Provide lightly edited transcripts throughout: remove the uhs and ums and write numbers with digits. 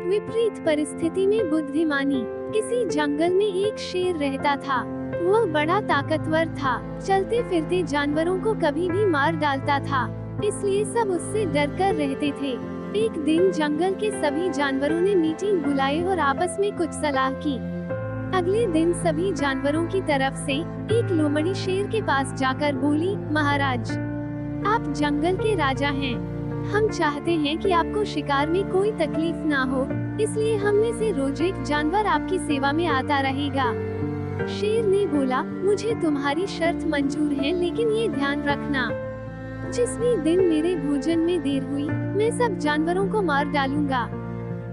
विपरीत परिस्थिति में बुद्धिमानी। किसी जंगल में एक शेर रहता था। वह बड़ा ताकतवर था, चलते फिरते जानवरों को कभी भी मार डालता था, इसलिए सब उससे डरकर रहते थे। एक दिन जंगल के सभी जानवरों ने मीटिंग बुलाई और आपस में कुछ सलाह की। अगले दिन सभी जानवरों की तरफ से एक लोमड़ी शेर के पास जाकर बोली, महाराज, आप जंगल के राजा हैं। हम चाहते हैं कि आपको शिकार में कोई तकलीफ ना हो, इसलिए हम में से रोज एक जानवर आपकी सेवा में आता रहेगा। शेर ने बोला, मुझे तुम्हारी शर्त मंजूर है, लेकिन ये ध्यान रखना, जिस भी दिन मेरे भोजन में देर हुई, मैं सब जानवरों को मार डालूंगा।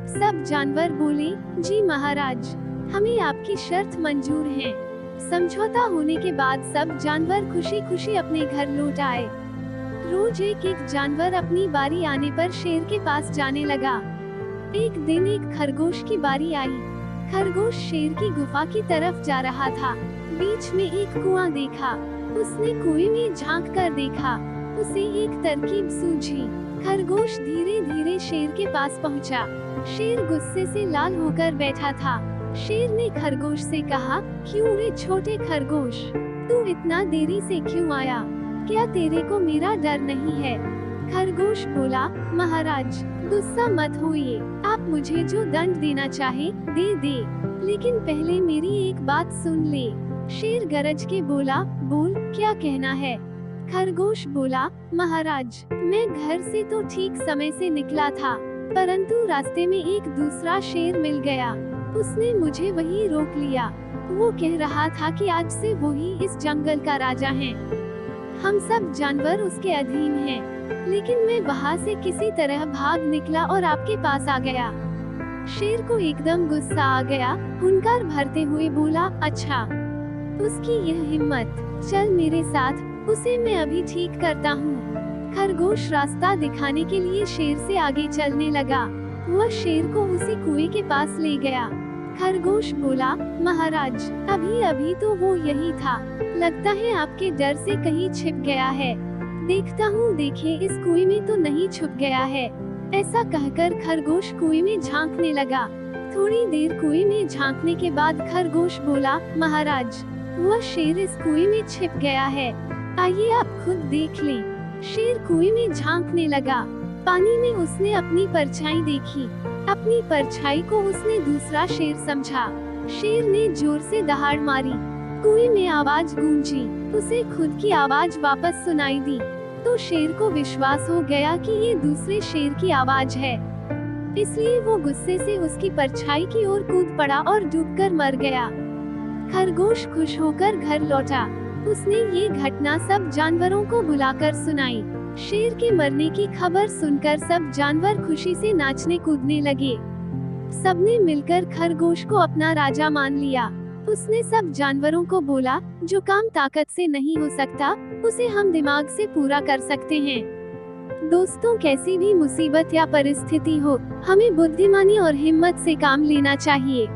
सब जानवर बोले, जी महाराज, हमें आपकी शर्त मंजूर है। समझौता होने के बाद सब जानवर खुशी खुशी अपने घर लौट आए। रोज एक एक जानवर अपनी बारी आने पर शेर के पास जाने लगा। एक दिन एक खरगोश की बारी आई। खरगोश शेर की गुफा की तरफ जा रहा था। बीच में एक कुआं देखा। उसने कुएं में झांक कर देखा। उसे एक तरकीब सूझी। खरगोश धीरे धीरे शेर के पास पहुंचा। शेर गुस्से से लाल होकर बैठा था। शेर ने खरगोश से कहा, क्यों रे छोटे खरगोश, तू इतना देरी से क्यों आया? क्या तेरे को मेरा डर नहीं है? खरगोश बोला, महाराज, गुस्सा मत होइए, आप मुझे जो दंड देना चाहे दे दे, लेकिन पहले मेरी एक बात सुन ले। शेर गरज के बोला, बोल, क्या कहना है? खरगोश बोला, महाराज, मैं घर से तो ठीक समय से निकला था, परंतु रास्ते में एक दूसरा शेर मिल गया। उसने मुझे वहीं रोक लिया। वो कह रहा था कि आज से वो ही इस जंगल का राजा है। हम सब जानवर उसके अधीन हैं। लेकिन मैं वहाँ से किसी तरह भाग निकला और आपके पास आ गया। शेर को एकदम गुस्सा आ गया। हुंकार भरते हुए बोला, अच्छा, उसकी यह हिम्मत, चल मेरे साथ, उसे मैं अभी ठीक करता हूँ। खरगोश रास्ता दिखाने के लिए शेर से आगे चलने लगा। वह शेर को उसी कुएं के पास ले गया। खरगोश बोला, महाराज, अभी अभी तो वो यही था, लगता है आपके डर से कहीं छिप गया है। देखता हूँ, देखिए इस कुएं में तो नहीं छुप गया है। ऐसा कहकर खरगोश कुएं में झांकने लगा। थोड़ी देर कुएं में झांकने के बाद खरगोश बोला, महाराज, वह शेर इस कुएं में छिप गया है, आइए आप खुद देख लें। शेर कुएं में झांकने लगा। पानी में उसने अपनी परछाई देखी। अपनी परछाई को उसने दूसरा शेर समझा। शेर ने जोर से दहाड़ मारी। कुएं में आवाज गूंजी। उसे खुद की आवाज वापस सुनाई दी, तो शेर को विश्वास हो गया कि ये दूसरे शेर की आवाज है। इसलिए वो गुस्से से उसकी परछाई की ओर कूद पड़ा और डूबकर मर गया। खरगोश खुश होकर घर लौटा। उसने ये घटना सब जानवरों को बुलाकर सुनाई। शेर के मरने की खबर सुनकर सब जानवर खुशी से नाचने कूदने लगे। सबने मिलकर खरगोश को अपना राजा मान लिया। उसने सब जानवरों को बोला, जो काम ताकत से नहीं हो सकता, उसे हम दिमाग से पूरा कर सकते हैं। दोस्तों, कैसी भी मुसीबत या परिस्थिति हो, हमें बुद्धिमानी और हिम्मत से काम लेना चाहिए।